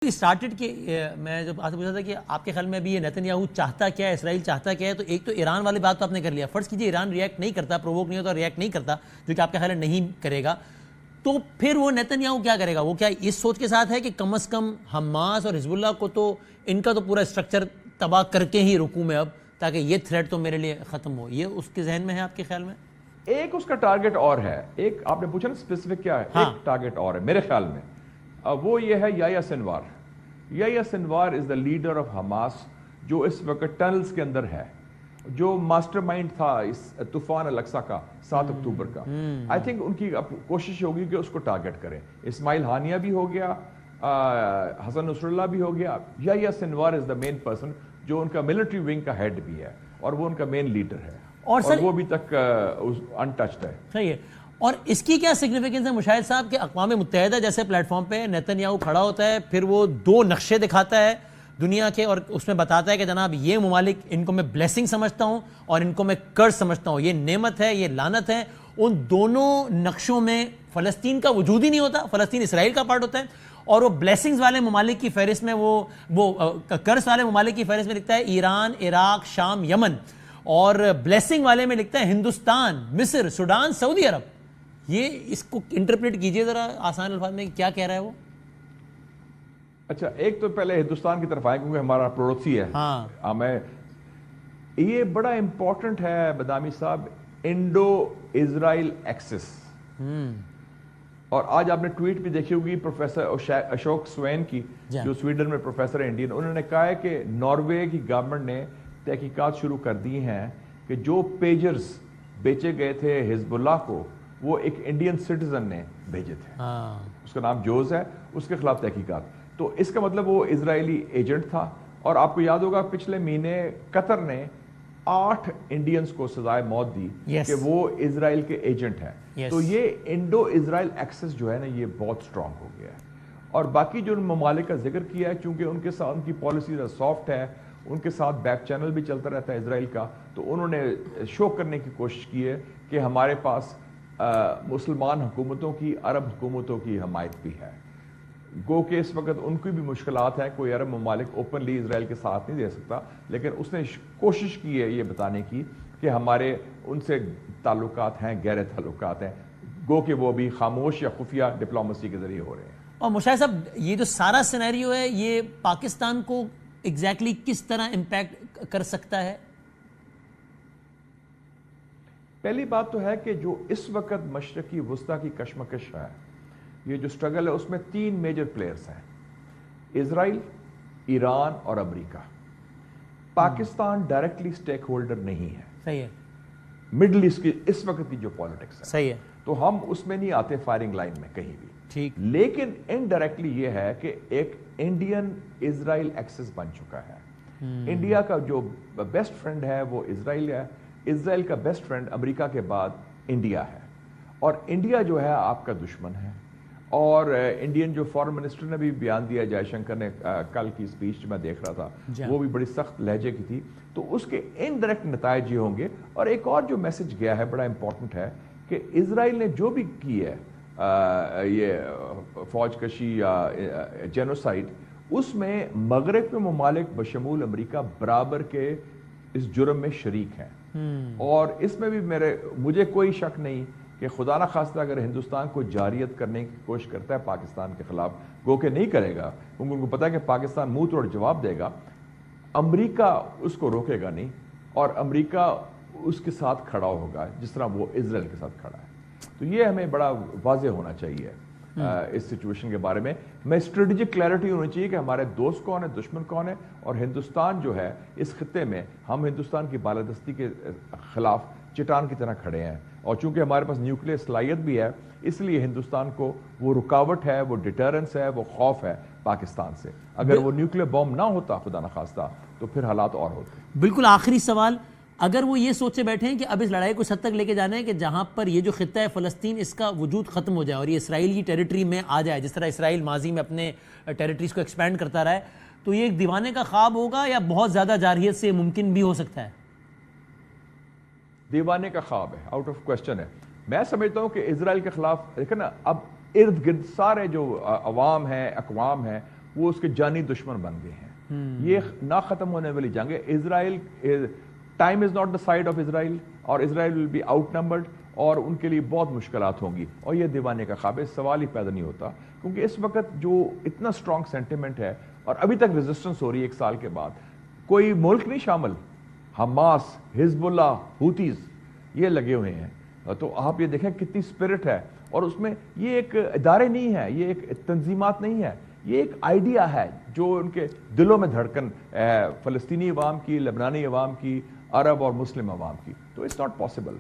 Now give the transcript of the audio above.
Started کہ میں جب آپ سے پوچھا تھا کہ آپ کے خیال میں ابھی یہ نیتن یاہو چاہتا کیا ہے، اسرائیل چاہتا کیا ہے، تو ایک تو ایران والی بات تو آپ نے کر لیا. فرض کیجئے ایران ریئیکٹ نہیں کرتا، پرووک نہیں ہوتا، ریئیکٹ نہیں کرتا، جو کہ آپ کے خیال میں نہیں کرے گا، تو پھر وہ نیتن یاہو کیا کرے گا؟ وہ کیا اس سوچ کے ساتھ ہے کہ کم از کم حماس اور حزب اللہ کو تو ان کا تو پورا اسٹرکچر تباہ کر کے ہی رکوں میں اب، تاکہ یہ تھریٹ تو میرے لیے ختم ہو؟ یہ اس کے ذہن میں ہے آپ کے خیال میں؟ ایک اس کا ٹارگٹ اور ہے، ایک آپ نے پوچھا نا اسپیسیفک کیا ہے، ایک ٹارگٹ اور ہے میرے خیال میں، وہ یہ ہے یحییٰ سنوار. یحییٰ سنوار از دا لیڈر آف حماس، جو اس وقت ٹنلز کے اندر ہے، جو ماسٹر مائنڈ تھا اس طوفان الاقصیٰ کا 7 اکتوبر کا. آئی تھنک ان کی کوشش ہوگی کہ اس کو ٹارگٹ کریں. اسماعیل ہانیہ بھی ہو گیا، حسن نصر اللہ بھی ہو گیا. یحییٰ سنوار از دا مین پرسن جو ان کا ملٹری ونگ کا ہیڈ بھی ہے اور وہ ان کا مین لیڈر ہے، اور وہ ابھی تک انٹچڈ ہے. صحیح ہے. اور اس کی کیا سگنیفیکنس ہے مشاہد صاحب کہ اقوام متحدہ جیسے پلیٹ فارم پہ نیتن یاہو کھڑا ہوتا ہے، پھر وہ 2 نقشے دکھاتا ہے دنیا کے، اور اس میں بتاتا ہے کہ جناب یہ ممالک، ان کو میں بلیسنگ سمجھتا ہوں اور ان کو میں کرس سمجھتا ہوں، یہ نعمت ہے، یہ لعنت ہے. ان دونوں نقشوں میں فلسطین کا وجود ہی نہیں ہوتا، فلسطین اسرائیل کا پارٹ ہوتا ہے. اور وہ بلیسنگز والے ممالک کی فہرست میں وہ کرس والے ممالک کی فہرست میں لکھتا ہے ایران، عراق، شام، یمن، اور بلیسنگ والے میں لکھتا ہے ہندوستان، مصر، سوڈان، سعودی عرب. یہ اس کو انٹرپریٹ کیجئے ذرا آسان الفاظ میں، کیا کہہ رہا ہے وہ؟ اچھا، ایک تو پہلے ہندوستان کی طرف آئے کیونکہ ہمارا پڑوسی ہے. میں یہ بڑا امپورٹنٹ ہے بدامی صاحب، انڈو اسرائیل ایکسس. اور آج آپ نے ٹویٹ بھی دیکھی ہوگی پروفیسر اشوک سوین کی، جو سویڈن میں پروفیسر انڈین. انہوں نے کہا ہے کہ ناروے کی گورنمنٹ نے تحقیقات شروع کر دی ہیں کہ جو پیجرز بیچے گئے تھے حزب اللہ کو، وہ ایک انڈین سٹیزن نے بھیجے تھے، اس کا نام جوز ہے، اس کے خلاف تحقیقات. تو اس کا مطلب وہ اسرائیلی ایجنٹ تھا. اور آپ کو یاد ہوگا پچھلے مہینے قطر نے 8 انڈینز کو سزائے موت دی کہ وہ اسرائیل کے ایجنٹ ہیں. تو یہ انڈو اسرائیل ایکسس جو ہے نا، یہ بہت سٹرونگ ہو گیا ہے. اور باقی جو ممالک کا ذکر کیا ہے، چونکہ ان کے ساتھ ان کی پالیسی سافٹ ہے، ان کے ساتھ بیک چینل بھی چلتا رہتا ہے اسرائیل کا، تو انہوں نے شو کرنے کی کوشش کی ہے کہ ہمارے پاس مسلمان حکومتوں کی، عرب حکومتوں کی حمایت بھی ہے. گو کہ اس وقت ان کی بھی مشکلات ہیں، کوئی عرب ممالک اوپنلی اسرائیل کے ساتھ نہیں دے سکتا، لیکن اس نے کوشش کی ہے یہ بتانے کی کہ ہمارے ان سے تعلقات ہیں، گہرے تعلقات ہیں، گو کہ وہ بھی خاموش یا خفیہ ڈپلومیسی کے ذریعے ہو رہے ہیں. اور مشاہد صاحب، یہ جو سارا سینیریو ہے، یہ پاکستان کو ایگزیکٹلی کس طرح امپیکٹ کر سکتا ہے؟ پہلی بات تو ہے کہ جو اس وقت مشرقی وسطی کی کشمکش ہے، یہ جو سٹرگل ہے، اس میں 3 میجر پلیئرز ہیں: اسرائیل، ایران اور امریکہ. پاکستان ڈائریکٹلی سٹیک ہولڈر نہیں ہے. صحیح ہے. مڈل ایسٹ کی اس وقت کی جو پالیٹکس ہے، صحیح ہے، تو ہم اس میں نہیں آتے فائرنگ لائن میں کہیں بھی. ٹھیک. لیکن انڈائریکٹلی یہ ہے کہ ایک انڈین اسرائیل ایکسس بن چکا ہے. انڈیا کا جو بیسٹ فرینڈ ہے وہ اسرائیل ہے، اسرائیل کا بیسٹ فرینڈ امریکہ کے بعد انڈیا ہے، اور انڈیا جو ہے آپ کا دشمن ہے. اور انڈین جو فارن منسٹر نے بھی بیان دیا، جے شنکر نے کل کی اسپیچ میں دیکھ رہا تھا، وہ بھی بڑی سخت لہجے کی تھی. تو اس کے انڈائریکٹ نتائج یہ ہوں گے. اور ایک اور جو میسج گیا ہے بڑا امپورٹنٹ ہے کہ اسرائیل نے جو بھی کی ہے یہ فوج کشی یا جینوسائیڈ، اس میں مغرب کے ممالک بشمول امریکہ برابر کے اس جرم میں شریک ہیں. اور اس میں بھی مجھے کوئی شک نہیں کہ خدا نہ خواستہ اگر ہندوستان کو جاریت کرنے کی کوشش کرتا ہے پاکستان کے خلاف، گو کہ نہیں کرے گا کیونکہ ان کو پتا ہے کہ پاکستان منہ توڑ جواب دے گا، امریکہ اس کو روکے گا نہیں، اور امریکہ اس کے ساتھ کھڑا ہوگا جس طرح وہ اسرائیل کے ساتھ کھڑا ہے. تو یہ ہمیں بڑا واضح ہونا چاہیے اس سچویشن کے بارے میں. اسٹریٹجک کلیئرٹی ہونی چاہیے کہ ہمارے دوست کون ہیں، دشمن کون ہے. اور ہندوستان جو ہے اس خطے میں، ہم ہندوستان کی بالادستی کے خلاف چٹان کی طرح کھڑے ہیں. اور چونکہ ہمارے پاس نیوکلیئر صلاحیت بھی ہے، اس لیے ہندوستان کو وہ رکاوٹ ہے، وہ ڈیٹرنس ہے، وہ خوف ہے پاکستان سے. اگر وہ نیوکلیئر بوم نہ ہوتا خدا نخواستہ، تو پھر حالات اور ہوتے. بالکل آخری سوال، اگر وہ یہ سوچے بیٹھے ہیں کہ اب اس لڑائی کو اس حد تک لے کے جانا ہے کہ جہاں پر یہ جو خطہ ہے فلسطین، اس کا وجود ختم ہو جائے اور یہ اسرائیل کی ٹیریٹری میں آ جائے، جس طرح اسرائیل ماضی میں اپنے ٹیریٹریز کو ایکسپینڈ کرتا رہا ہے، تو یہ ایک دیوانے کا خواب ہوگا یا بہت زیادہ جارحیت سے ممکن بھی ہو سکتا ہے؟ دیوانے کا خواب ہے، آؤٹ آف کوسچن ہے. میں سمجھتا ہوں کہ اسرائیل کے خلاف دیکھیں نا، اب ارد گرد سارے جو عوام ہیں، اقوام ہیں، وہ اس کے جانی دشمن بن گئے ہیں. یہ نہ ختم ہونے والی جنگ ہے. Israel time is not the side of Israel, اور Israel will be outnumbered, اور ان کے لیے بہت مشکلات ہوں گی, اور یہ دیوانے کا خواب ہے. سوال ہی پیدا نہیں ہوتا, کیونکہ اس وقت جو اتنا اسٹرانگ سینٹیمنٹ ہے اور ابھی تک ریزسٹنس ہو رہی ہے 1 سال کے بعد, کوئی ملک نہیں شامل, حماس, حزب اللہ, ہوتیز یہ لگے ہوئے ہیں. تو آپ یہ دیکھیں کتنی اسپرٹ ہے, اور اس میں یہ ایک ادارے نہیں ہے, یہ ایک تنظیمات نہیں ہے, یہ ایک آئیڈیا ہے جو ان کے دلوں میں دھڑکن فلسطینی عوام کی, لبنانی عوام کی, عرب اور مسلم عوام کی. تو اٹس ناٹ پاسبل.